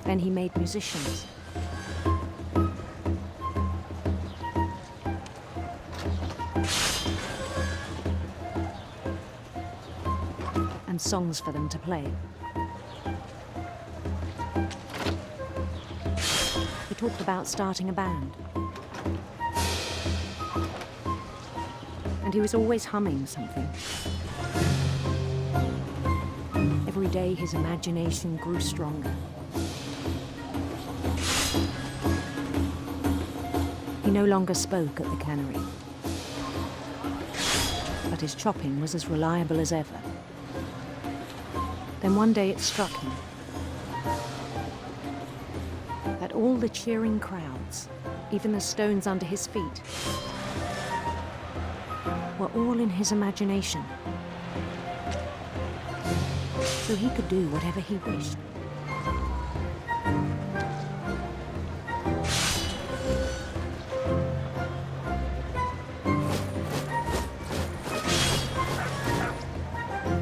Then he made musicians. And songs for them to play. He talked about starting a band. And he was always humming something. Every day his imagination grew stronger. He no longer spoke at the cannery, but his chopping was as reliable as ever. Then one day it struck him that all the cheering crowds, even the stones under his feet, were all in his imagination. So he could do whatever he wished.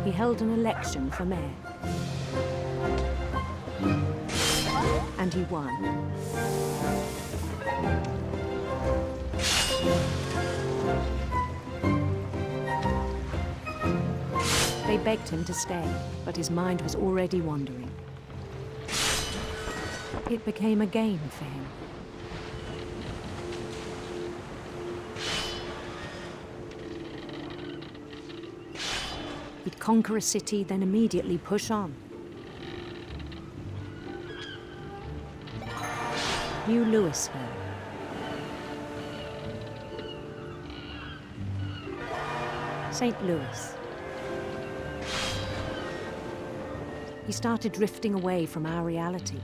He held an election for mayor. And he won. They begged him to stay, but his mind was already wandering. It became a game for him. He'd conquer a city, then immediately push on. New Louisville. St. Louis. He started drifting away from our reality.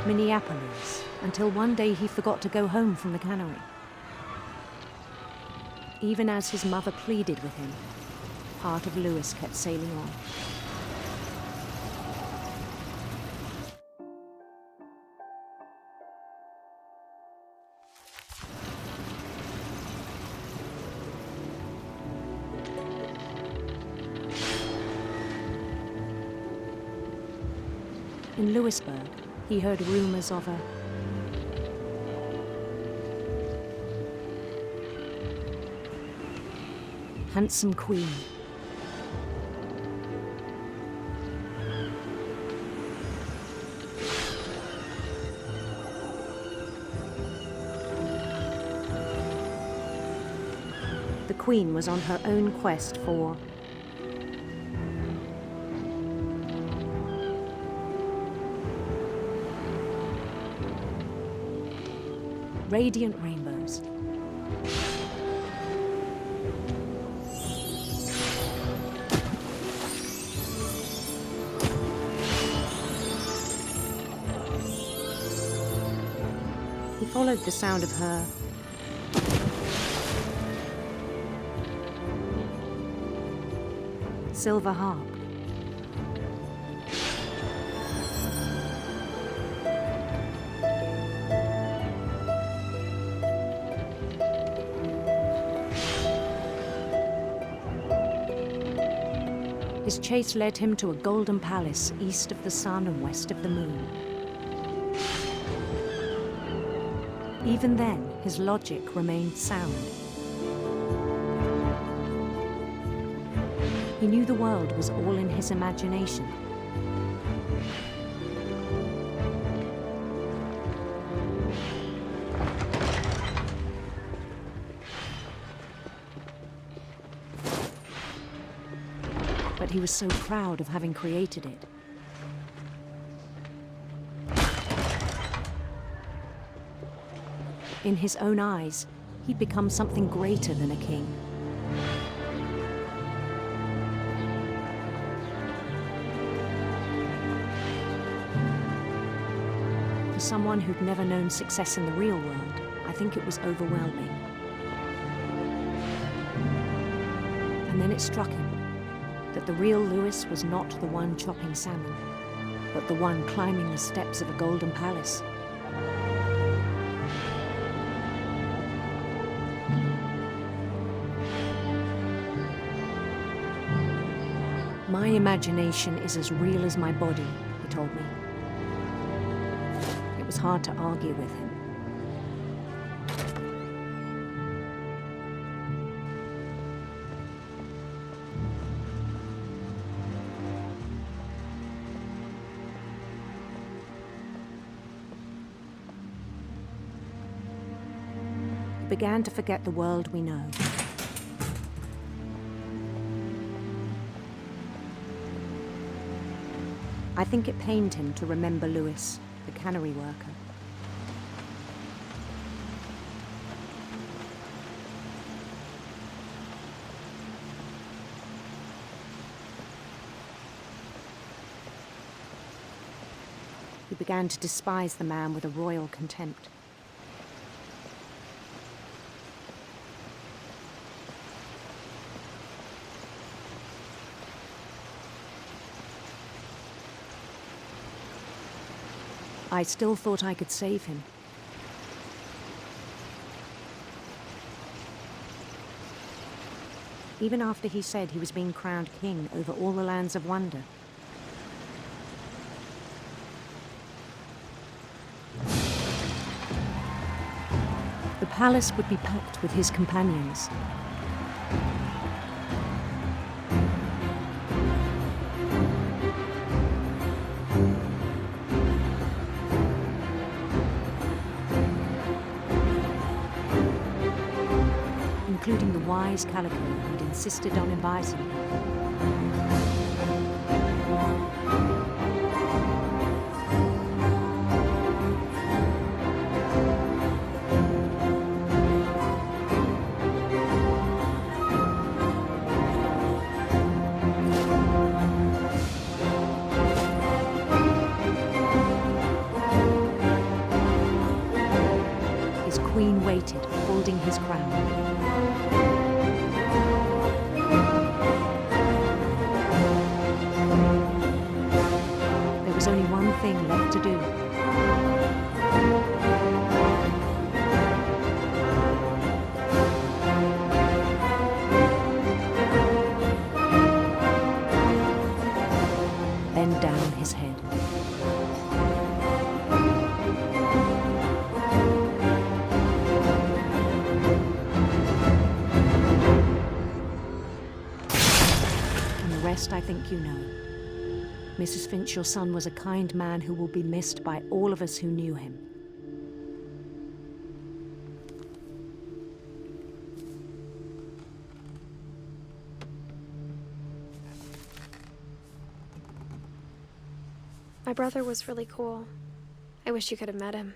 Minneapolis, until one day he forgot to go home from the cannery. Even as his mother pleaded with him, part of Louis kept sailing on. In Louisburg, he heard rumors of a handsome queen. The queen was on her own quest for radiant rainbows. He followed the sound of her silver harp. His chase led him to a golden palace east of the sun and west of the moon. Even then, his logic remained sound. He knew the world was all in his imagination. But he was so proud of having created it. In his own eyes, he'd become something greater than a king. For someone who'd never known success in the real world, I think it was overwhelming. And then it struck him that the real Louis was not the one chopping salmon, but the one climbing the steps of a golden palace. My imagination is as real as my body, he told me. It was hard to argue with him. We began to forget the world we know. I think it pained him to remember Lewis, the cannery worker. He began to despise the man with a royal contempt. I still thought I could save him. Even after he said he was being crowned king over all the lands of wonder. The palace would be packed with his companions. Including the wise Calico who'd insisted on advising me. His queen waited, holding his crown. There was only one thing left to do. Bend down his head. And the rest I think you know. Mrs. Finch, your son was a kind man who will be missed by all of us who knew him. My brother was really cool. I wish you could have met him.